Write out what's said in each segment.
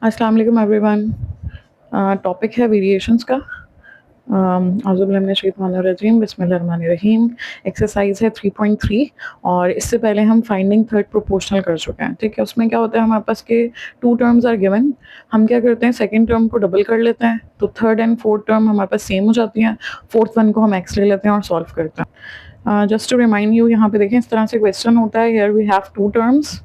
अस्सलाम वालेकुम everyone. Topic है वेरिएशंस का। आज़ुबिल्लाहिमिनश्शैतानिर्रजीम बिस्मिल्लाहिर्रहमानिर्रहीम। एक्सरसाइज है 3.3 और इससे पहले हम फाइंडिंग थर्ड प्रोपोर्शनल कर चुके हैं। ठीक है, उसमें क्या होता है, हमारे पास के टू टर्म्स आर गिवन। हम क्या करते हैं, सेकंड टर्म को डबल कर लेते हैं तो थर्ड एंड फोर्थ टर्म हमारे पास सेम हो जाती हैं। फोर्थ वन को हम एक्स ले लेते हैं और सॉल्व करते हैं। जस्ट टू रिमाइंड यू, यहाँ पे देखें इस तरह से क्वेश्चन होता है। Here we have two terms.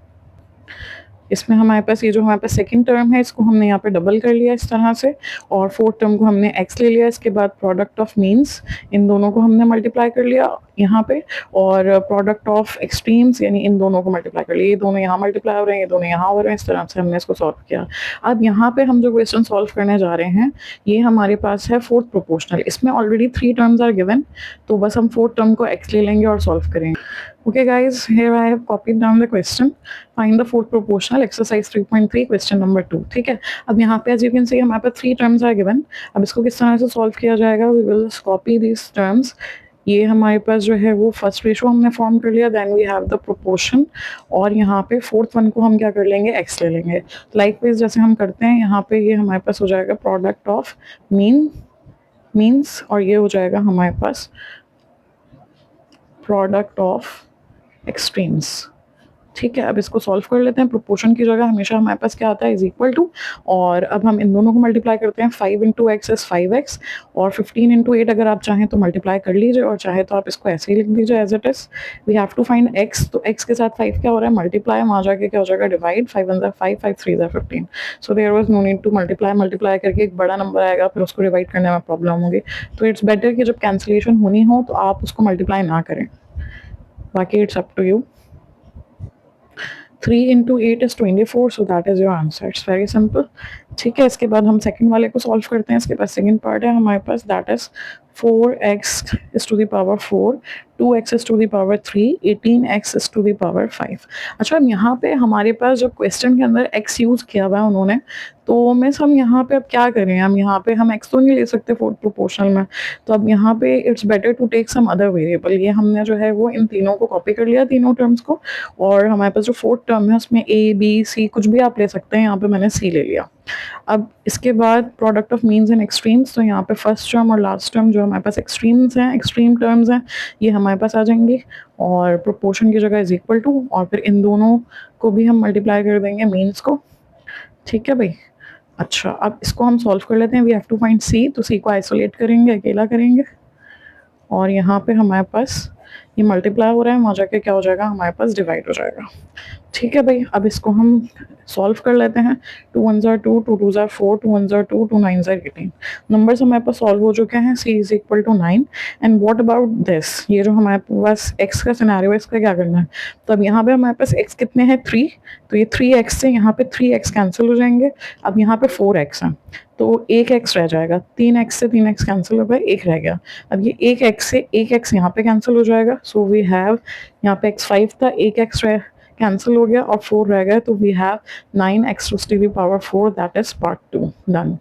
इसमें हमारे पास ये जो हमारे पास सेकंड टर्म है इसको हमने यहाँ पे डबल कर लिया इस तरह से, और फोर्थ टर्म को हमने एक्स ले लिया। इसके बाद प्रोडक्ट ऑफ मीन्स, इन दोनों को हमने मल्टीप्लाई कर लिया यहाँ पे, और प्रोडक्ट ऑफ एक्सट्रीम्स यानी इन दोनों को मल्टीप्लाई कर लिया। ये दोनों यहाँ मल्टीप्लाई हो रहे हैं, ये दोनों यहाँ हो रहे हैं। इस तरह से हमने इसको सॉल्व किया। अब यहाँ पे हम जो क्वेश्चन सॉल्व करने जा रहे हैं ये हमारे पास है फोर्थ प्रोपोर्शनल। इसमें already three terms are given, तो बस हम फोर्थ टर्म को एक्स ले लेंगे और सॉल्व करेंगे। Okay guys, here I have copied down the question. Find the fourth proportional, exercise 3.3, question number 2. ठीक है, अब यहाँ पे as you can see हमारे पास थ्री टर्म्स are given. अब इसको किस तरह से सॉल्व किया जाएगा? We will just copy these terms. ये हमारे पास जो है वो फर्स्ट रेशो हमने फॉर्म कर लिया, then we have the proportion, और यहाँ पे फोर्थ वन को हम क्या कर लेंगे, एक्स ले लेंगे। लाइकवाइज जैसे हम करते हैं यहाँ पे, ये हमारे पास हो जाएगा प्रोडक्ट ऑफ मीन्स, और ये हो जाएगा हमारे पास प्रोडक्ट ऑफ एक्सट्रीम्स। ठीक है, अब इसको सॉल्व कर लेते हैं। प्रोपोर्शन की जगह हमेशा हमारे पास क्या आता है, इज इक्वल टू, और अब हम इन दोनों को मल्टीप्लाई करते हैं। 5 इंटू एक्स इज 5x, और 15 इंटू 8 अगर आप चाहें तो मल्टीप्लाई कर लीजिए, और चाहे तो आप इसको ऐसे ही लिख दीजिए as it is. We have to find x, तो x के साथ 5 क्या हो रहा है, मल्टीप्लाई, वहाँ जाके क्या हो जाएगा, divide. 5 1 5, 5 3 15। So there was no need to multiply करके एक बड़ा नंबर आएगा, फिर उसको डिवाइड करने में प्रॉब्लम होगी। तो इट्स बेटर कि जब कैंसिलेशन होनी हो तो आप उसको मल्टीप्लाई ना करें, बाकी it's up to you. 3 into 8 is 24, so that is your answer. It's very simple. ठीक है, इसके बाद हम सेकंड वाले को सॉल्व करते हैं। इसके बाद सेकंड पार्ट है हमारे पास, that is 4x is to the power 4, 2x is to the power 3, 18x is to the power 5। अच्छा, अब यहाँ पे हमारे पास जब क्वेश्चन के अंदर x यूज़ किया हुआ है उन्होंने, तो मिस हम यहाँ पे अब क्या करें, हम यहाँ पे हम x तो नहीं ले सकते फोर्थ प्रोपोर्शनल में, तो अब यहाँ पे it's better to take some other variable. ये हमने जो है वो इन तीनों को कॉपी कर लिया, तीनों टर्म्स को, और हमारे पास जो फोर्थ टर्म है उसमें a b c कुछ भी आप ले सकते हैं। यहाँ पे मैंने c ले लिया। अब इसके बाद product of means and extremes, तो यहाँ पे फर्स्ट टर्म और लास्ट टर्म जो हमारे पास एक्सट्रीम्स हैं, एक्सट्रीम टर्म्स हैं, ये हमारे पास आ जाएंगे, और प्रोपोर्शन की जगह इज इक्वल टू, और फिर इन दोनों को भी हम मल्टीप्लाई कर देंगे मीन्स को। ठीक है भाई। अच्छा, अब इसको हम सॉल्व कर लेते हैं। वी हैव टू फाइंड सी, तो सी को आइसोलेट करेंगे, अकेला करेंगे, और यहाँ पे हमारे पास ये मल्टीप्लाई हो रहा है, वहाँ जाके क्या हो जाएगा, हमारे पास डिवाइड हो जाएगा। ठीक है भाई, अब इसको हम सॉल्व कर लेते हैं। 2 1 2, 2 2 4, 2 1 2, 2 9 18। नंबर्स हमारे पास सॉल्व हो चुके हैं। c is equal to 9। And what about this, ये जो हमारे पास x का सिनेरियो है, इसका क्या करना है? तो अब यहाँ पे हमारे पास x कितने हैं, 3, तो ये 3x से यहाँ पे 3x कैंसिल हो जाएंगे। अब यहाँ पे 4x है, तो एक x रह जाएगा। 3x से 3x कैंसिल हो गया, एक रह गया। अब ये एक x से एक x यहाँ पे कैंसिल हो जाएगा। सो वी हैव, यहाँ पे x 5 था, एक x कैंसिल हो गया और 4 रह गया, तो we have 9x to the power 4, that is part 2 done.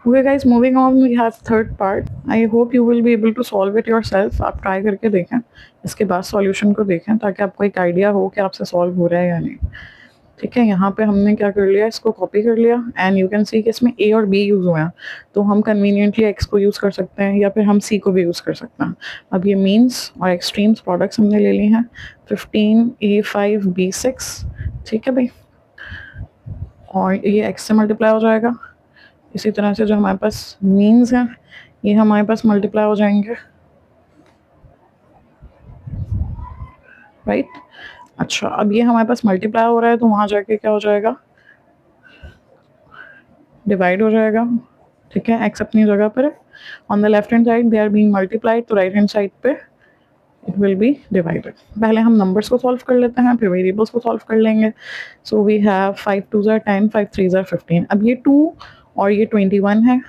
Okay guys, moving on, we have third part. I hope you will be able to solve it yourself. आप try करके देखें, इसके बाद सॉल्यूशन को देखें, ताकि आपको एक आइडिया हो कि आपसे सॉल्व हो रहा है या नहीं। ठीक है, यहाँ पे हमने क्या कर लिया, इसको कॉपी कर लिया, एंड यू कैन सी कि इसमें a और b यूज़ हुए हैं, तो हम कन्वीनियंटली x को यूज़ कर सकते हैं, या फिर हम c को भी यूज़ कर सकते हैं। अब ये मीन्स और एक्सट्रीम्स प्रोडक्ट्स हमने ले ली हैं। 15 a5 b6। ठीक है भाई, और ये x से मल्टीप्लाई हो जाएगा। इसी तरह से जो हमारे पास मीन्स हैं ये हमारे पास मल्टीप्लाई हो जाएंगे, राइट। अच्छा, अब ये हमारे पास मल्टीप्लाई हो रहा है, तो वहाँ जाके क्या हो जाएगा, डिवाइड हो जाएगा। ठीक है, x अपनी जगह पर है। On the left hand side they are being multiplied, तो राइट हैंड साइड पे इट विल बी डिवाइडेड। पहले हम नंबर्स को सॉल्व कर लेते हैं, फिर वेरिएबल्स को सॉल्व कर लेंगे। So we have 5 2 10, 5 3 15। अब ये 2 और ये 21 है।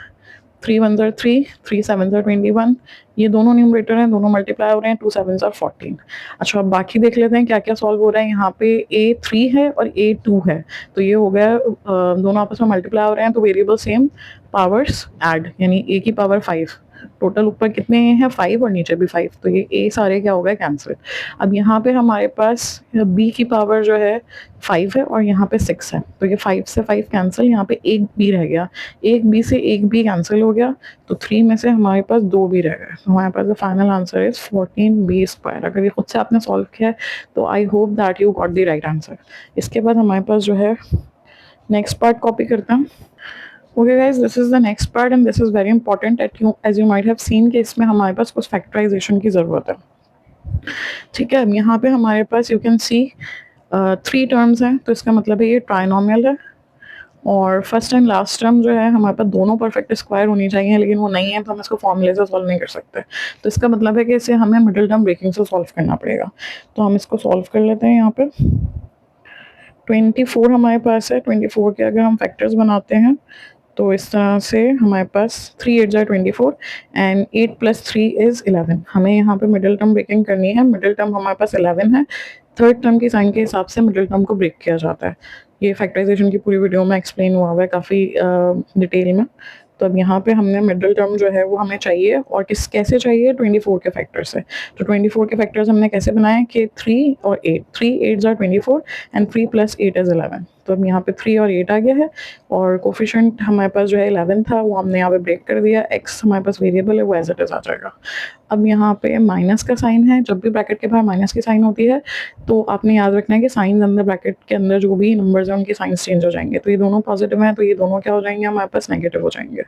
3 1 3, 3 7 21। ये दोनों न्यूमरेटर हैं, दोनों मल्टीप्लाई हो रहे हैं। 2 7 14। अच्छा, अब बाकी देख लेते हैं क्या क्या सॉल्व हो रहा है। यहाँ पे a3 है और a2 है, तो ये हो गया, दोनों आपस में मल्टीप्लाई हो रहे हैं, तो वेरिएबल सेम, पावर्स ऐड, यानी a की पावर 5 टोटल ऊपर कितने हैं 5 और नीचे भी 5, तो ये ए सारे क्या हो गए कैंसिल। अब यहाँ पे हमारे पास बी की पावर जो है 5 है और यहाँ पे 6 है, तो ये 5 से 5 कैंसिल, यहाँ पे एक बी रह गया, एक बी से एक बी कैंसिल हो गया, तो 3 में से हमारे पास 2 बी रह गए। तो हमारे पास the final answer is 14b²। अगर ये खुद से आपने सॉल्व किया है तो I hope that you got the right answer. इसके बाद हमारे पास जो है नेक्स्ट पार्ट कॉपी करते हैं। Okay guys, this is the next part and this is very important as you might have seen कि इसमें हमारे पास कुछ फैक्टराइजेशन की ज़रूरत है। ठीक है, यहाँ पे हमारे पास यू कैन सी 3 टर्म्स हैं, तो इसका मतलब है ये ट्राइनोमियल है, और फर्स्ट एंड लास्ट टर्म जो है हमारे पास दोनों परफेक्ट स्क्वायर होनी चाहिए, लेकिन वो नहीं है, तो हम इसको फॉर्मूले से सॉल्व नहीं कर सकते। तो इसका मतलब है कि इसे हमें मिडिल टर्म ब्रेकिंग से सॉल्व करना पड़ेगा। तो हम इसको सॉल्व कर लेते हैं। यहाँ पे 24 हमारे पास है, 24 के अगर हम फैक्टर्स बनाते हैं तो इस तरह से हमारे पास 3 8 24 एंड 8 + 3 इज 11। हमें यहाँ पे मिडिल टर्म ब्रेकिंग करनी है। मिडिल टर्म हमारे पास 11 है, थर्ड टर्म की साइन के हिसाब से मिडिल टर्म को ब्रेक किया जाता है। ये फैक्टराइजेशन की पूरी वीडियो में एक्सप्लेन हुआ है काफ़ी डिटेल में। तो अब यहाँ पे हमने मिडिल टर्म जो है वो हमें चाहिए, और कैसे चाहिए, 24 के फैक्टर से। तो 24 के फैक्टर्स हमने कैसे बनाए कि 3 और 8, 3 8 24 एंड 3 + 8 इज 11। तो अब यहाँ पे 3 और 8 आ गया है, और कोफिशिएंट हमारे पास जो है 11 था, वो हमने यहाँ पे ब्रेक कर दिया। एक्स हमारे पास वेरिएबल है, वो एज इट इज आ जाएगा। अब यहाँ पे माइनस का साइन है, जब भी ब्रैकेट के बाहर माइनस की साइन होती है तो आपने याद रखना है कि साइन अंदर ब्रैकेट के अंदर जो भी नंबर्स हैं उनके साइंस चेंज हो जाएंगे। तो ये दोनों पॉजिटिव हैं, तो ये दोनों क्या हो जाएंगे, हमारे पास नेगेटिव हो जाएंगे।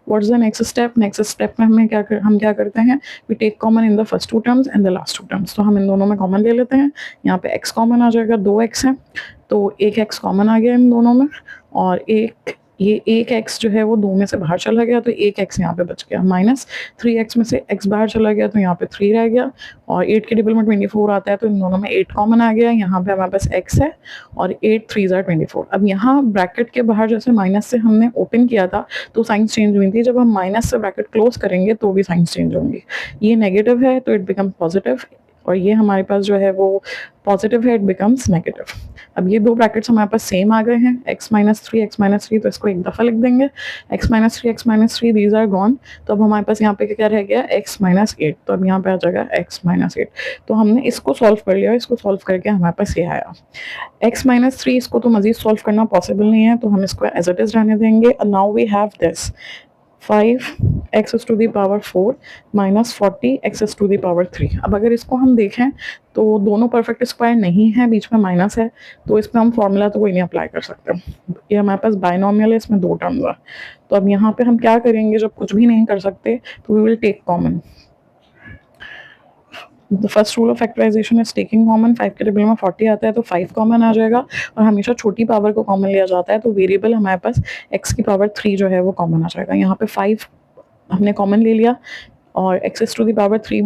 What's the next step? Next step में हम क्या करते हैं, we take common in the first 2 terms and the last 2 terms. तो हम इन दोनों में कॉमन ले लेते हैं। यहाँ पे x कॉमन आ जाएगा, 2x है, तो एक x कॉमन आ गया इन दोनों में, और एक x जो है वो 2 में से बाहर चला गया, तो एक x यहाँ पे बच गया। माइनस 3x में से x बाहर चला गया, तो यहाँ पे 3 रह गया, और 8 के डबल में 24 आता है, तो इन दोनों में 8 कॉमन आ गया। यहाँ पे हमारे पास x है, और 8 3 24। अब यहाँ ब्रैकेट के बाहर जैसे माइनस से हमने ओपन किया था तो साइंस चेंज हुई थी, जब हम माइनस से ब्रैकेट क्लोज करेंगे तो भी साइंस चेंज होंगी। ये नेगेटिव है तो इट बिकम पॉजिटिव, और ये हमारे पास जो है वो पॉजिटिव है, इट बिकम्स नेगेटिव। अब ये 2 ब्रैकेट्स हमारे पास सेम आ गए हैं, x - 3, तो इसको एक दफ़ा लिख देंगे, x - 3 दीज आर गॉन। तो अब हमारे पास यहाँ पे क्या रह गया, x - 8। तो अब यहाँ पे आ जाएगा x - 8। तो हमने इसको सॉल्व कर लिया, इसको सॉल्व करके हमारे पास ये आया x - 3। इसको तो मजीद सॉल्व करना पॉसिबल नहीं है, तो हम इसको एज इट इज रहने देंगे। Now we have this 5x⁴ minus 40x⁴। अब अगर इसको हम देखें तो दोनों परफेक्ट स्क्वायर नहीं है, बीच में माइनस है, तो इसमें हम फॉर्मूला तो कोई नहीं अप्लाई कर सकते। ये हमारे पास बाइनोमियल है, इसमें 2 टर्म्स है। तो अब यहाँ पे हम क्या करेंगे, जब कुछ भी नहीं कर सकते तो we will take common. The first rule of factorization is taking common. 5 के टेबल में 40 आता है, तो 5 कॉमन आ जाएगा, और हमेशा छोटी पावर को कॉमन लिया जाता है, तो वेरिएबल हमारे पास x की पावर 3 जो है वो कॉमन आ जाएगा। यहाँ पे 5 हमने कॉमन ले लिया, और x⁴ भी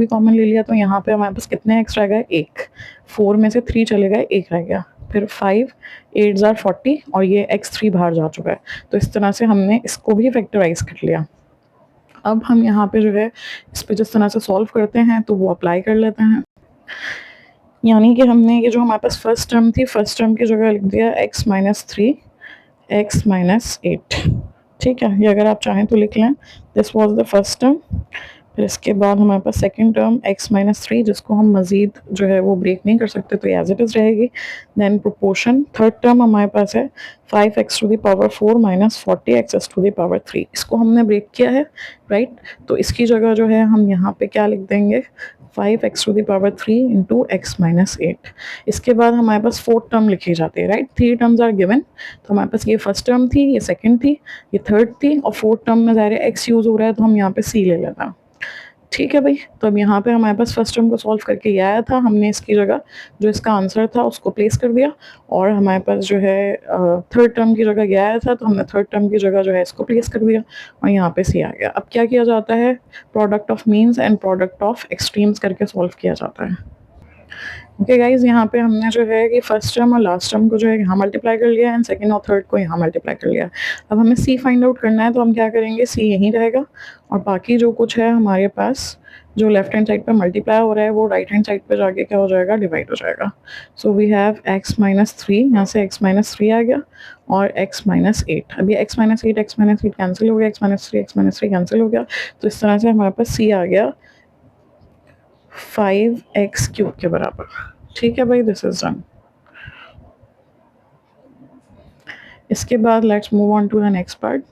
कॉमन ले लिया, तो यहाँ पे हमारे पास कितने x रह गए, 1। 4 में से 3 चले गए, 1 रह गया। फिर 5 8 40, और ये x3 बाहर जा चुका है। तो इस तरह से हमने इसको भी फैक्टराइज कर लिया। अब हम यहाँ पे जो है इस पे जिस तरह से सॉल्व करते हैं तो वो अप्लाई कर लेते हैं। यानी कि हमने ये जो हमारे पास फर्स्ट टर्म थी, फर्स्ट टर्म की जगह लिख दिया x - 3 x - 8। ठीक है, ये अगर आप चाहें तो लिख लें, this was the first term. फिर इसके बाद हमारे पास सेकंड टर्म x - 3, जिसको हम मज़ीद जो है वो ब्रेक नहीं कर सकते, तो एज इट इज़ रहेगी। देन प्रोपोर्शन, थर्ड टर्म हमारे पास है 5x⁴ माइनस 40x⁴। इसको हमने ब्रेक किया है, राइट। तो इसकी जगह जो है हम यहाँ पे क्या लिख देंगे, 5x⁴ इंटू x - 8। इसके बाद हमारे पास फोर्थ टर्म लिखी जाती है, राइट। 3 टर्म्स आर गिवन, तो हमारे पास ये फर्स्ट टर्म थी, ये सेकंड थी, ये थर्ड थी, और फोर्थ टर्म में ज़ाहिर है x यूज़ हो रहा है, तो हम यहाँ पे c ले लेते हैं। ठीक है भाई, तो अब यहाँ पे हमारे पास फर्स्ट टर्म को सॉल्व करके ये आया था, हमने इसकी जगह जो इसका आंसर था उसको प्लेस कर दिया, और हमारे पास जो है थर्ड टर्म की जगह ये आया था, तो हमने थर्ड टर्म की जगह जो है इसको प्लेस कर दिया, और यहाँ पे सी आ गया। अब क्या किया जाता है, product of means and product of extremes करके सॉल्व किया जाता है। ओके गाइज, यहाँ पे हमने जो है कि फर्स्ट टर्म और लास्ट टर्म को जो है यहाँ मल्टीप्लाई कर लिया एंड सेकंड और थर्ड को यहाँ मल्टीप्लाई कर लिया। अब हमें सी फाइंड आउट करना है, तो हम क्या करेंगे, सी यहीं रहेगा और बाकी जो कुछ है हमारे पास जो लेफ्ट हैंड साइड पे मल्टीप्लाई हो रहा है वो राइट हैंड साइड पे जाके क्या हो जाएगा, डिवाइड हो जाएगा। So we have x minus three, यहाँ से x माइनस थ्री आ गया और x माइनस एट। अभी x माइनस एट कैंसिल हो गया, x माइनस थ्री कैंसिल हो गया, तो इस तरह से हमारे पास c आ गया 5x क्यूब के बराबर। ठीक है भाई, दिस इज डन। इसके बाद let's move on to the next part.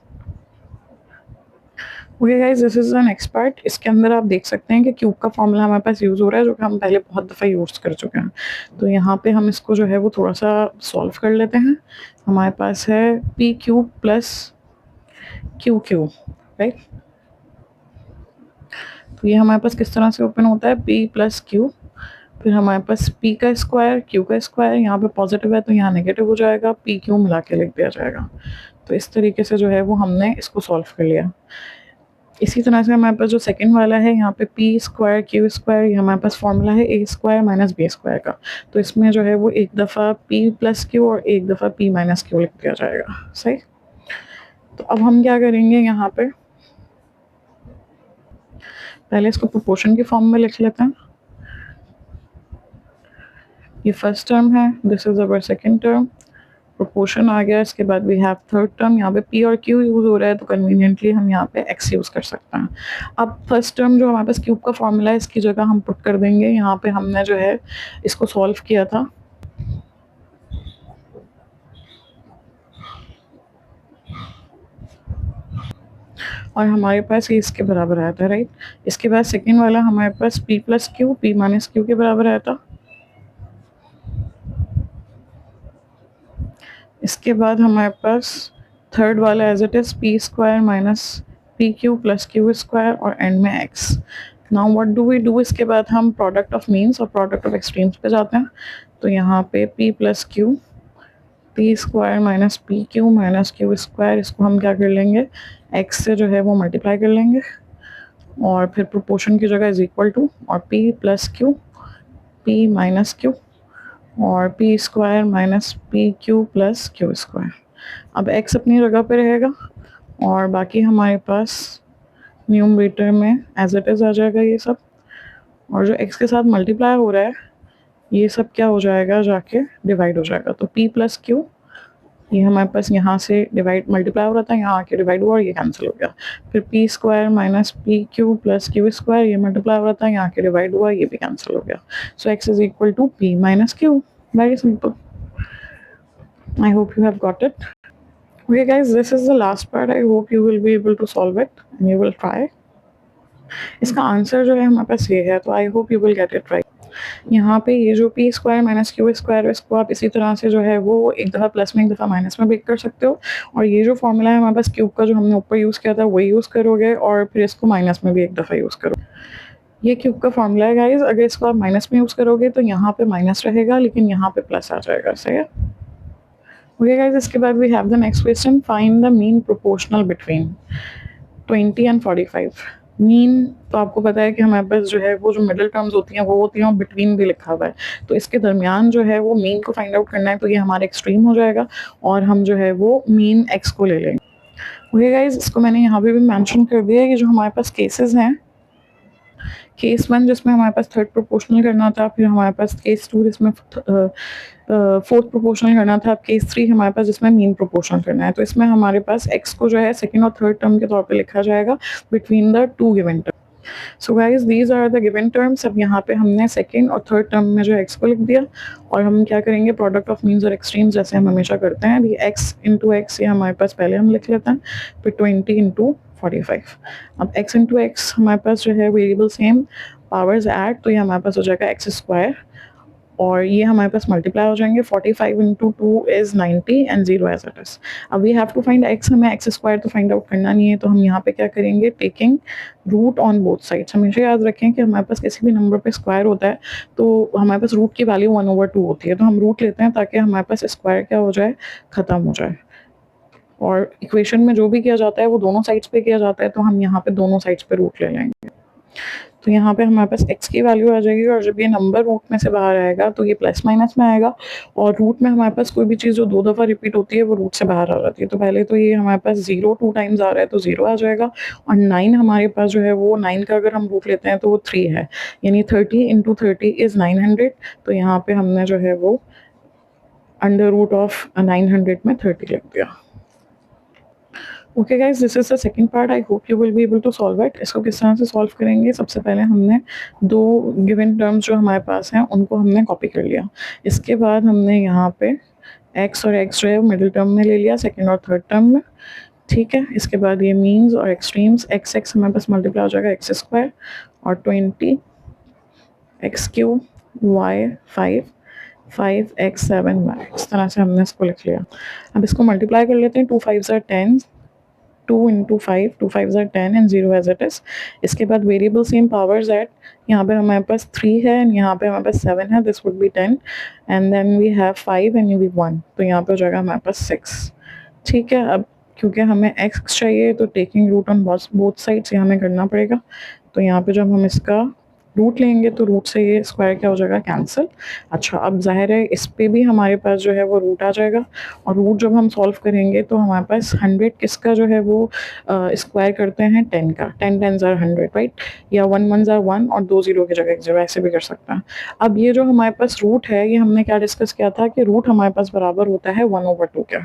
Okay guys, this is the next part. इसके अंदर आप देख सकते हैं कि क्यूब का फॉर्मूला हमारे पास यूज़ हो रहा है, जो कि हम पहले बहुत दफ़ा यूज़ कर चुके हैं। तो यहाँ पे हम इसको जो है वो थोड़ा सा सॉल्व कर लेते हैं। हमारे पास है P cube plus Q cube, right. तो ये हमारे पास किस तरह से ओपन होता है, पी प्लस क्यू, फिर हमारे पास p का स्क्वायर q का स्क्वायर, यहाँ पे पॉजिटिव है तो यहाँ नेगेटिव हो जाएगा, p q मिला के लिख दिया जाएगा। तो इस तरीके से जो है वो हमने इसको सॉल्व कर लिया। इसी तरह से हमारे पास जो सेकंड वाला है, यहाँ पे p स्क्वायर q स्क्वायर, ये हमारे पास फॉर्मूला है a square minus b square का। तो इसमें जो है वो एक दफ़ा p प्लस क्यू और एक दफ़ा p माइनस क्यू लिख दिया जाएगा, सही। तो अब हम क्या करेंगे, यहाँ पे पहले इसको प्रोपोर्शन के फॉर्म में लिख लेते हैं। ये फर्स्ट टर्म है, this is our second term, proportion आ गया। इसके बाद वी हैव थर्ड टर्म, यहाँ पे p और q यूज़ हो रहा है तो कन्वीनियंटली हम यहाँ पे x यूज़ कर सकते हैं। अब फर्स्ट टर्म जो हमारे पास क्यूब का फॉर्मूला है, इसकी जगह हम पुट कर देंगे। यहाँ पे हमने जो है इसको सॉल्व किया था, और हमारे पास ये इसके बराबर आया था, राइट। इसके बाद सेकेंड वाला हमारे पास p plus Q, p minus Q के बराबर आया था। इसके बाद हमारे पास थर्ड वाला as it is P square minus P Q plus Q square और एंड में x. Now what do we do, इसके बाद हम प्रोडक्ट ऑफ मीन्स और प्रोडक्ट ऑफ एक्सट्रीम्स पे जाते हैं। तो यहाँ पे p plus Q, P square minus P Q minus Q square, इसको हम क्या कर लेंगे, x से जो है वो मल्टीप्लाई कर लेंगे और फिर प्रोपोर्शन की जगह इज इक्वल टू और p plus Q, p minus q और p square minus P Q plus Q square. अब x अपनी जगह पे रहेगा और बाकी हमारे पास न्यूमरेटर में एज इट इज़ आ जाएगा ये सब, और जो x के साथ मल्टीप्लाई हो रहा है ये सब क्या हो जाएगा, जाके डिवाइड हो जाएगा। तो p प्लस क्यू, ये हमारे पास यहाँ से डिवाइड मल्टीप्लाई हो रहा था, यहाँ आके डिवाइड हुआ और ये कैंसिल हो गया। फिर P square minus P Q plus Q square, ये मल्टीप्लाई हो रहा था, यहाँ आके डिवाइड हुआ, ये भी कैंसिल हो गया। So x is equal to p minus q. Very simple. I hope you have got it. Okay guys, this is the last part. I hope you will be able to solve it and you will try. इसका answer जो है हमारे पास ये है, तो I hope you will get it right. यहाँ पे ये जो P square minus Q square है, इसको आप इसी तरह से जो है वो एक दफ़ा प्लस में एक दफ़ा माइनस में ब्रेक कर सकते हो, और ये जो फॉर्मूला है हमारे पास क्यूब का जो हमने ऊपर यूज़ किया था वही यूज़ करोगे और फिर इसको माइनस में भी एक दफ़ा यूज़ करो। ये क्यूब का फॉर्मूला है गाइज, अगर इसको आप माइनस में यूज़ करोगे तो यहाँ पे माइनस रहेगा लेकिन यहाँ पे प्लस आ जाएगा, सही है। ओके गाइज, इसके बाद we have the next question, find the mean proportional between 20 and 45। Mean तो आपको पता है कि हमारे पास जो है वो जो मिडिल टर्म्स होती हैं वो होती हैं और बिटवीन भी लिखा हुआ है, तो इसके दरमियान जो है वो मीन को फाइंड आउट करना है। तो ये हमारा एक्सट्रीम हो जाएगा और हम जो है वो मीन एक्स को ले लेंगे। ओके गाइज, इसको मैंने यहाँ पे भी मेंशन कर दिया कि जो हमारे पास केसेस हैं, केस वन जिसमें हमारे पास थर्ड प्रोपोर्शनल करना था, फिर हमारे पास केस टू जिसमें फोर्थ प्रोपोर्शनल करना था, केस थ्री हमारे पास जिसमें मीन प्रोपोर्शनल करना है। तो इसमें हमारे पास एक्स को जो है सेकंड और थर्ड टर्म के तौर पे लिखा जाएगा between the two given term. So guys, these are the given terms. अब यहाँ पे हमने सेकंड और थर्ड टर्म में जो एक्स को लिख दिया और हम क्या करेंगे, प्रोडक्ट ऑफ मीन्स और एक्सट्रीम्स जैसे हम हमेशा करते हैं। अभी एक्स इंटू एक्स ये हमारे पास पहले हम लिख लेते हैं, फिर 20 इंटू 45। अब x इंटू एक्स हमारे पास जो है वेरिएबल सेम, पावर्स ऐड, तो ये हमारे पास हो जाएगा एक्स स्क्वायर और ये हमारे पास मल्टीप्लाई हो जाएंगे। 45 into 2 is 90 and 0 as it is. अब we have to find x, हमें एक्स स्क्वायर तो फाइंड आउट करना नहीं है, तो हम यहाँ पे क्या करेंगे, taking root on both sides. हमेशा याद रखें कि हमारे पास किसी भी नंबर पे स्क्वायर होता है तो हमारे पास रूट की वैल्यू 1/2 होती है, तो हम रूट लेते हैं ताकि हमारे पास स्क्वायर क्या हो जाए, ख़त्म हो जाए। और इक्वेशन में जो भी किया जाता है वो दोनों साइड्स पे किया जाता है, तो हम यहाँ पे दोनों साइड्स पे रूट ले लेंगे। तो यहाँ पे हमारे पास x की वैल्यू आ जाएगी और जब ये नंबर रूट में से बाहर आएगा तो ये प्लस माइनस में आएगा, और रूट में हमारे पास कोई भी चीज़ जो 2 दफ़ा रिपीट होती है वो रूट से बाहर आ जाती है। तो पहले तो ये हमारे पास 0 2 टाइम्स आ रहा है तो 0 आ जाएगा, और 9 हमारे पास जो है वो 9 का अगर हम रूट लेते हैं तो वो 3 है, यानी 30 इंटू 30 इज़ 900। तो यहाँ पे हमने जो है वो अंडर रूट ऑफ 900 में 30 लिख दिया। Okay guys, this is the second part. I hope you will be able to solve it. इसको किस तरह से सॉल्व करेंगे, सबसे पहले हमने दो गिवन टर्म्स जो हमारे पास हैं उनको हमने कॉपी कर लिया। इसके बाद हमने यहाँ पे x और x जो है मिडिल टर्म में ले लिया, सेकंड और थर्ड टर्म में। ठीक है, इसके बाद ये मीन्स और एक्सट्रीम्स, x x हमारे पास मल्टीप्लाई हो जाएगा एक्स स्क्वायर और 20 x cube y 5 5x 7 y। इस तरह से हमने इसको लिख लिया। अब इसको मल्टीप्लाई कर लेते हैं, 2 5s are 10, 2 into 5, 2 5s are 10 and 0 as it is। इसके बाद वेरिएबल सेम पावर्स एट, यहाँ पे हमारे पास 3 है एंड यहाँ पे हमारे पास 7 है, this would be 10 and then we have 5 and we 1, तो यहाँ पे हो जाएगा हमारे पास 6। ठीक है, अब क्योंकि हमें x चाहिए तो taking root on both sides ये हमें करना पड़ेगा। तो यहाँ पे जब हम इसका रूट लेंगे तो रूट से ये स्क्वायर क्या हो जाएगा, कैंसिल। अच्छा, अब जाहिर है इस पे भी हमारे पास जो है वो रूट आ जाएगा, और रूट जब हम सॉल्व करेंगे तो हमारे पास 100 किसका जो है वो स्क्वायर करते हैं 10 का, 10 10s are 100 राइट, या 1 1s are 1 और 2 0 की जगह 1 0, ऐसे भी कर सकते हैं। अब ये जो हमारे पास रूट है ये हमने क्या डिस्कस किया था कि रूट हमारे पास बराबर होता है 1/2 के।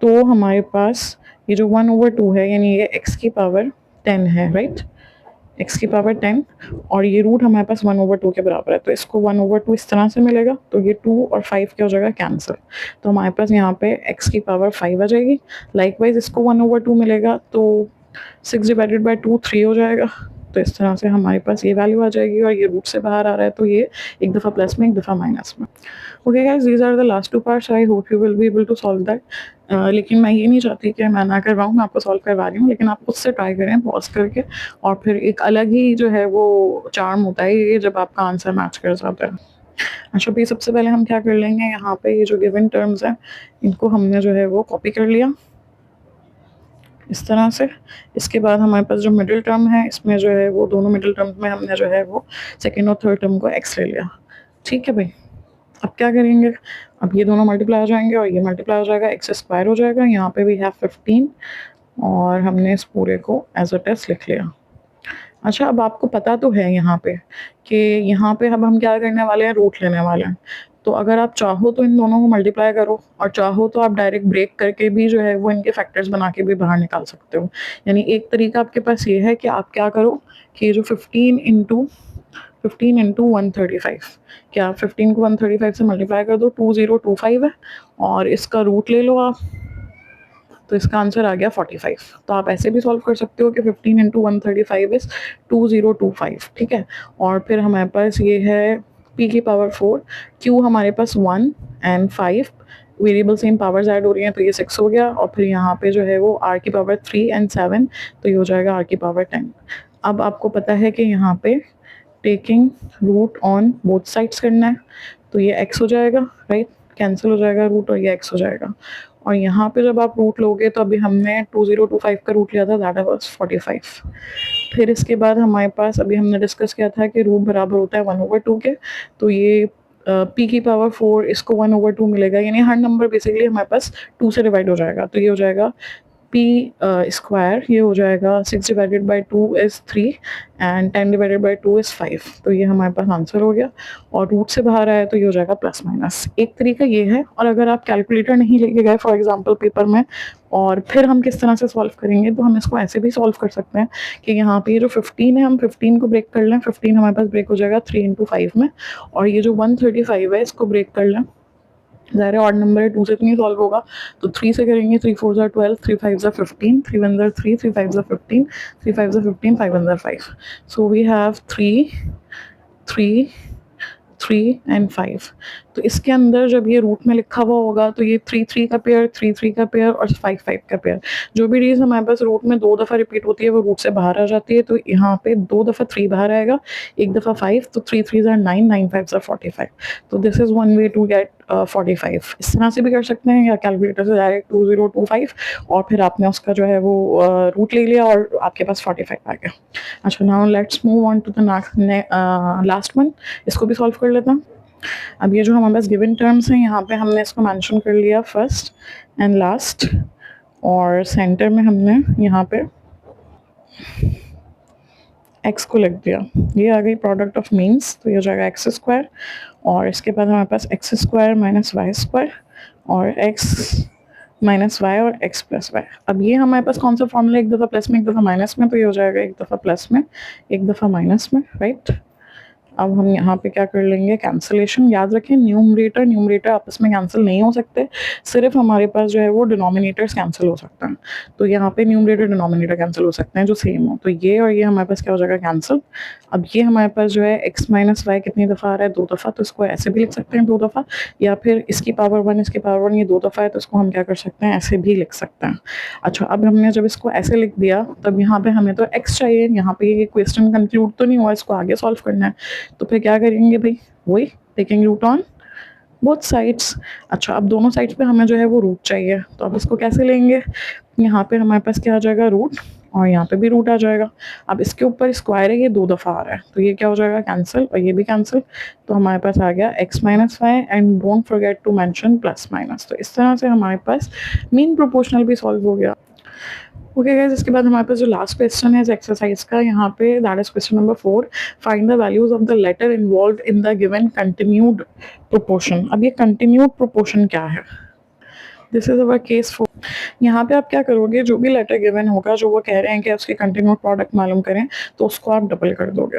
तो हमारे पास ये जो 1/2 है यानी ये x की पावर 10 है राइट, x की पावर 10, और ये रूट हमारे पास 1/2 के बराबर है, तो इसको 1/2 इस तरह से मिलेगा, तो ये 2 और 5 क्या हो जाएगा, कैंसिल। तो हमारे पास यहाँ पे x की पावर 5 आ जाएगी। लाइकवाइज इसको 1/2 मिलेगा तो 6 डिवाइडेड बाई 2 3 हो जाएगा। तो इस तरह से हमारे पास ये वैल्यू आ जाएगी, और ये रूट से बाहर आ रहा है तो ये एक दफ़ा प्लस में एक दफ़ा माइनस में। Okay guys, these are the last 2 parts. I hope you will be able to solve that. लेकिन मैं ये नहीं चाहती कि मैं ना करवाऊँ, मैं आपको सॉल्व करवा रही हूँ, लेकिन आप खुद से ट्राई करें पॉज करके, और फिर एक अलग ही जो है वो चार्म होता है ये जब आपका आंसर मैच कर जाता है। अच्छा, भी सबसे पहले हम क्या कर लेंगे, यहाँ पे ये जो गिवन टर्म्स हैं इनको हमने जो है वो कॉपी कर लिया इस तरह से। इसके बाद हमारे पास जो मिडिल टर्म है इसमें जो है वो दोनों मिडिल टर्म्स में हमने जो है वो सेकेंड और थर्ड टर्म को x ले लिया। ठीक है भाई, अब क्या करेंगे, अब ये दोनों मल्टीप्लाई हो जाएंगे और ये मल्टीप्लाई हो जाएगा, x स्क्वायर हो जाएगा। यहाँ पे भी है 15 और हमने इस पूरे को एज अ टेस्ट लिख लिया। अच्छा, अब आपको पता तो है यहाँ पे कि यहाँ पे अब हम क्या करने वाले हैं, रूट लेने वाले हैं। तो अगर आप चाहो तो इन दोनों को मल्टीप्लाई करो, और चाहो तो आप डायरेक्ट ब्रेक करके भी जो है वो इनके फैक्टर्स बना के भी बाहर निकाल सकते हो। यानी एक तरीका आपके पास ये है कि आप क्या करो कि ये जो 15 इंटू 135, क्या आप 15 को 135 से मल्टीप्लाई कर दो, 2025 है, और इसका रूट ले लो आप, तो इसका आंसर आ गया 45। तो आप ऐसे भी सॉल्व कर सकते हो कि 15 इंटू 135 इज 2025। ठीक है, और फिर हमारे पास ये है p की पावर 4, q हमारे पास 1 and 5, variable same powers add हो रही हैं तो ये 6 हो गया, और फिर यहाँ पे जो है वो r की पावर 3 एंड 7, तो ये हो जाएगा r की पावर 10। अब आपको पता है कि यहाँ पे taking root on both sides करना है, तो ये x हो जाएगा राइट, कैंसिल हो जाएगा रूट और ये x हो जाएगा। और यहाँ पे जब आप रूट लोगे तो अभी हमने 2025 का रूट लिया था, दैट वाज 45। फिर इसके बाद हमारे पास अभी हमने डिस्कस किया था कि रूट बराबर होता है 1/2 के, तो ये p की पावर 4 इसको 1/2 मिलेगा, यानी हर नंबर बेसिकली हमारे पास 2 से डिवाइड हो जाएगा, तो ये हो जाएगा p स्क्वायर, ये हो जाएगा 6 divided by 2 is 3 and 10 divided by 2 is 5। तो ये हमारे पास आंसर हो गया, और रूट से बाहर आया तो ये हो जाएगा प्लस माइनस। एक तरीका ये है, और अगर आप कैलकुलेटर नहीं लेके गए फॉर एग्जांपल पेपर में, और फिर हम किस तरह से सॉल्व करेंगे, तो हम इसको ऐसे भी सॉल्व कर सकते हैं कि यहाँ पे ये जो 15 है हम 15 को ब्रेक कर लें, 15 हमारे पास ब्रेक हो जाएगा 3 इंटू 5 में, और ये जो 135 है इसको ब्रेक कर लें, ज़ाहिर है ऑड नंबर है, 2 से तो नहीं सॉल्व होगा, तो 3 से करेंगे, 3 4 ज़ा 12, 3 5 ज़ा 15, 3 1 ज़ा 3, 3 5 ज़ा 15, 3 5 ज़ा 15, 5 1 ज़ा 5। So we have 3 3 3 and 5। तो इसके अंदर जब ये रूट में लिखा हुआ होगा तो ये 3 3 का पेयर, 3 3 का पेयर और 5 5 का पेयर, जो भी डीज हमारे पास रूट में 2 दफ़ा रिपीट होती है वो रूट से बाहर आ जाती है। तो यहाँ पे 2 दफ़ा 3 बाहर आएगा, 1 दफ़ा 5, तो 3 3 आर 9, 9 5 आर 45। तो this is one way to get 45। इस तरह से भी कर सकते हैं या कैलकुलेटर से डायरेक्ट 2025 और फिर आपने उसका जो है वो रूट ले लिया और आपके पास 45 आ गया। अच्छा, now let's move on to the last one. इसको भी सॉल्व कर लेते हैं। अब ये जो हमारे पास गिवन टर्म्स हैं यहाँ पे हमने इसको मेंशन कर लिया फर्स्ट एंड लास्ट, और सेंटर में हमने यहाँ पे x को लिख दिया। ये आ गई प्रोडक्ट ऑफ मीन्स, तो ये हो जाएगा एक्स स्क्वायर, और इसके बाद हमारे पास x square minus y square और x माइनस वाई और x प्लस वाई। अब ये हमारे पास कौन सा फॉर्मूला, एक दफ़ा प्लस में एक दफ़ा माइनस में, तो ये हो जाएगा एक दफ़ा प्लस में एक दफ़ा माइनस में, राइट। अब हम यहाँ पे क्या कर लेंगे, कैंसलेशन। याद रखें न्यूमरेटर न्यूमरेटर आपस में कैंसिल नहीं हो सकते, सिर्फ हमारे पास जो है वो डिनोमिनेटर्स कैंसिल हो सकते हैं। तो यहाँ पे न्यूमरेटर डिनोमिनेटर कैंसिल हो सकते हैं जो सेम हो, तो ये और ये हमारे पास क्या हो जाएगा, कैंसिल। अब ये हमारे पास जो है x माइनस वाई कितनी दफ़ा आ रहा है, 2 दफ़ा, तो इसको ऐसे भी लिख सकते हैं 2 दफ़ा, या फिर इसकी पावर 1 इसकी पावर 1 ये 2 दफ़ा है तो इसको हम क्या कर सकते हैं, ऐसे भी लिख सकते हैं। अच्छा, अब हमने जब इसको ऐसे लिख दिया तब यहाँ पे हमें तो x चाहिए, यहाँ पे ये क्वेश्चन कंक्लूड तो नहीं हुआ, इसको आगे सॉल्व करना है। तो फिर क्या करेंगे भाई, वही taking root on both sides. अच्छा, अब दोनों साइड्स पे हमें जो है वो रूट चाहिए, तो अब इसको कैसे लेंगे, यहाँ पे हमारे पास क्या आ जाएगा, रूट, और यहाँ पे भी रूट आ जाएगा। अब इसके ऊपर स्क्वायर है, ये 2 दफ़ा आ रहा है, तो ये क्या हो जाएगा, कैंसिल, और ये भी कैंसिल। तो हमारे पास आ गया x minus Y and don't forget to mention plus minus. तो इस तरह से हमारे पास मीन प्रोपोर्शनल भी सॉल्व हो गया। ओके गाइस, इसके बाद हमारे पास जो लास्ट क्वेश्चन है इस एक्सरसाइज का, यहाँ पे that is question number 4, find the values of the letter involved in the given continued proportion. अब ये कंटिन्यूड प्रोपोर्शन क्या है, दिस इज अवर केस 4। यहाँ पे आप क्या करोगे, जो भी लेटर गिवन होगा, जो वो कह रहे हैं कि उसके कंटिन्यूड प्रोडक्ट मालूम करें, तो उसको आप डबल कर दोगे।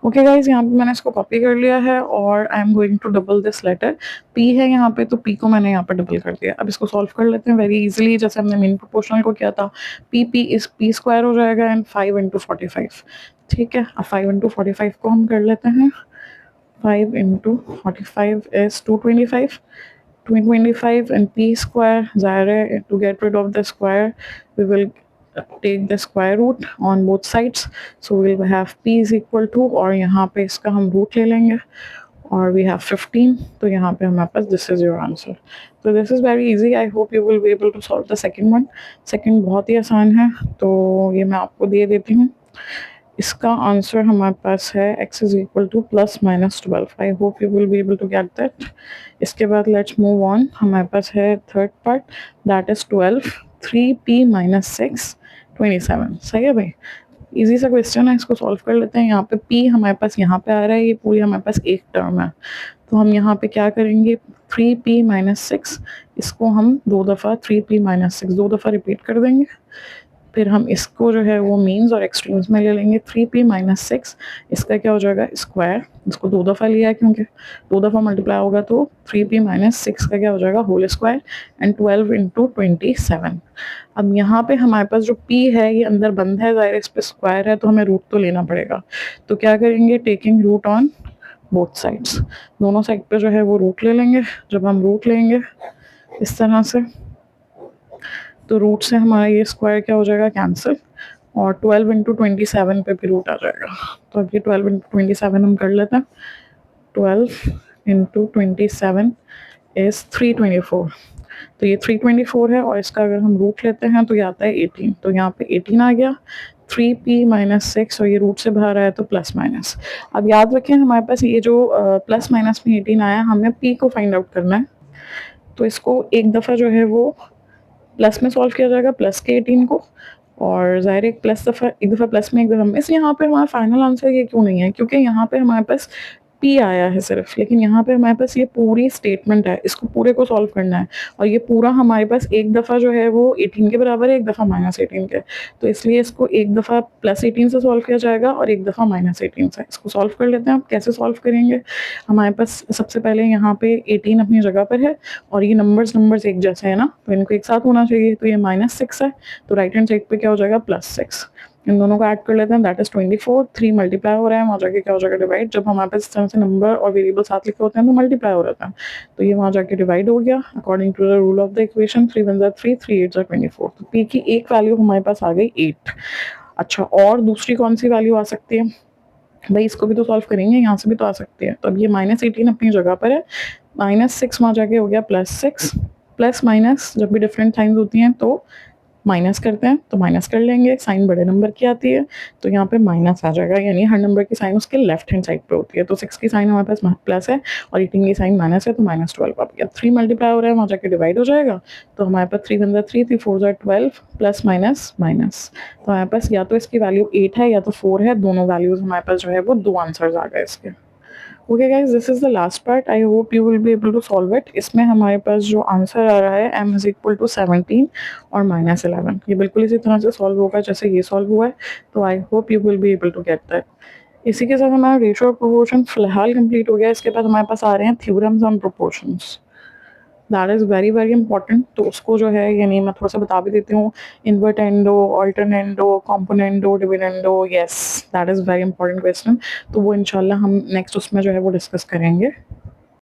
ओके गाइज, यहाँ पे मैंने इसको कॉपी कर लिया है और I am going to double this letter. p है यहाँ पे, तो p को मैंने यहाँ पे डबल कर दिया। अब इसको सॉल्व कर लेते हैं वेरी इजीली, जैसे हमने मीन प्रोपोर्शनल को किया था। p इस p स्क्वायर हो जाएगा एंड 5 इंटू 45, ठीक है। अब 5 इंटू 45 को हम कर लेते हैं, 5 into 45 is 225, 225 and p square, ज़ाहिर है to get rid of the square we will take the square root on both sides, so we will have p is equal to, और यहाँ पे इसका हम रूट ले लेंगे, और we have 15, तो यहाँ पे हमारे पास this is your answer। तो this is very easy, I hope you will be able to solve the second one। second बहुत ही आसान है, तो ये मैं आपको दे देती हूँ। इसका आंसर हमारे पास है x is equal to plus minus 12। I hope you will be able to get that। इसके बाद let's move on, हमारे पास है third part, that is 12, 3p minus 6, 27। सही है भाई, इजी सा क्वेश्चन है, इसको सॉल्व कर लेते हैं। यहाँ पे p हमारे पास यहाँ पे आ रहा है, ये पूरी हमारे पास एक टर्म है, तो हम यहाँ पे क्या करेंगे, 3p minus 6, इसको हम 2 दफ़ा 3p minus 6 2 दफ़ा रिपीट कर देंगे। फिर हम इसको जो है वो मीन्स और एक्सट्रीम्स में ले लेंगे। 3p माइनस 6, इसका क्या हो जाएगा, स्क्वायर, इसको 2 दफ़ा लिया है क्योंकि 2 दफ़ा मल्टीप्लाई होगा, तो 3p माइनस 6 का क्या हो जाएगा, होल स्क्वायर, एंड 12 इंटू 27। अब यहाँ पे हमारे पास जो p है ये अंदर बंद है, ज़ाहिर इस पर स्क्वायर है, तो हमें रूट तो लेना पड़ेगा। तो क्या करेंगे, taking root on both sides, दोनों साइड पे जो है वो रूट ले लेंगे। जब हम रूट लेंगे इस तरह से, तो रूट से हमारा ये स्क्वायर क्या हो जाएगा, कैंसिल, और 12 इंटू 27 पे भी रूट आ जाएगा। तो अब ये 12 इंटू 27 हम कर लेते हैं, 12 इंटू 27 इज 324, तो ये 324 है, और इसका अगर हम रूट लेते हैं तो ये आता है 18, तो यहाँ पे 18 आ गया। 3p माइनस 6, और ये रूट से बाहर आया तो प्लस माइनस। अब याद रखें हमारे पास ये जो प्लस माइनस में 18 आया, हमें p को फाइंड आउट करना है, तो इसको एक दफ़ा जो है वो प्लस में सॉल्व किया जाएगा, प्लस के 18 को, और ज़ाहिर एक दफ़ा प्लस में एक दफ़ा मिस। यहाँ पे हमारा फाइनल आंसर ये क्यों नहीं है, क्योंकि यहाँ पे हमारे पास p आया है सिर्फ, लेकिन यहाँ पे हमारे पास ये पूरी स्टेटमेंट है, इसको पूरे को सॉल्व करना है, और ये पूरा हमारे पास एक दफ़ा जो है वो 18 के बराबर है, एक दफ़ा माइनस 18 के, तो इसलिए इसको एक दफ़ा प्लस 18 से सॉल्व किया जाएगा और एक दफ़ा माइनस 18 से। इसको सॉल्व कर लेते हैं। आप कैसे सॉल्व करेंगे, हमारे पास सबसे पहले यहाँ पे 18 अपनी जगह पर है, और ये नंबर्स एक जैसे है ना, तो इनको एक साथ होना चाहिए, तो ये -6 है, तो राइट हैंड साइड पे क्या हो जाएगा, +6, इन दोनों को ऐड कर लेते हैं, दैट इज 24। 3 मल्टीप्लाई हो रहा है, वहाँ जाके क्या हो जाएगा डिवाइड। जब हमारे पास इस तरह से नंबर और वेरिएबल साथ लिखे होते हैं तो मल्टीप्लाई हो रहता है, तो ये वहाँ जाके डिवाइड हो गया according to the rule of the equation. 3 one ज़ा 3, 3 8 ज़ा 24। तो पी की एक वैल्यू हमारे पास आ गई 8। अच्छा, और दूसरी कौन सी वैल्यू आ सकती है भाई, इसको भी तो सॉल्व करेंगे, यहाँ से भी तो आ सकती है। तो अब ये -18 अपनी जगह पर है, -6 वहाँ जाके हो गया +6। प्लस माइनस जब भी डिफरेंट साइंस होती हैं तो माइनस करते हैं, तो माइनस कर लेंगे, साइन बड़े नंबर की आती है तो यहाँ पे माइनस आ जाएगा, यानी हर नंबर की साइन उसके लेफ्ट हैंड साइड पे होती है। तो 6 की साइन हमारे पास प्लस है और 18 की साइन माइनस है, तो -12 आ गया। 3 मल्टीप्लाई हो रहा है, वहाँ जाके डिवाइड हो जाएगा, तो हमारे पास 3 वन ज़ा 3, 3 4 ज़ा 12, प्लस माइनस माइनस। तो हमारे पास या तो इसकी वैल्यू 8 है या तो 4 है, दोनों वैल्यूज हमारे पास जो है वो 2 आंसर्स आ गए इसके। Okay guys, this is the last part, I hope you will be able to solve it. इसमें हमारे पास जो आंसर आ रहा है m इज इक्वल टू 17 और -11, ये बिल्कुल इसी तरह से सॉल्व होगा जैसे ये सॉल्व हुआ है, तो I hope you will be able to get that. इसी के साथ हमारा रेशियो और प्रोपोर्शन फिलहाल कंप्लीट हो गया। इसके बाद हमारे पास आ रहे हैं theorems on proportions, that is very very important. तो उसको जो है यानी मैं थोड़ा सा बता भी देती हूँ, invertendo, alternendo, componendo, dividendo, yes that is very important question. तो वो इंशाल्लाह हम नेक्स्ट उसमें जो है वो डिस्कस करेंगे।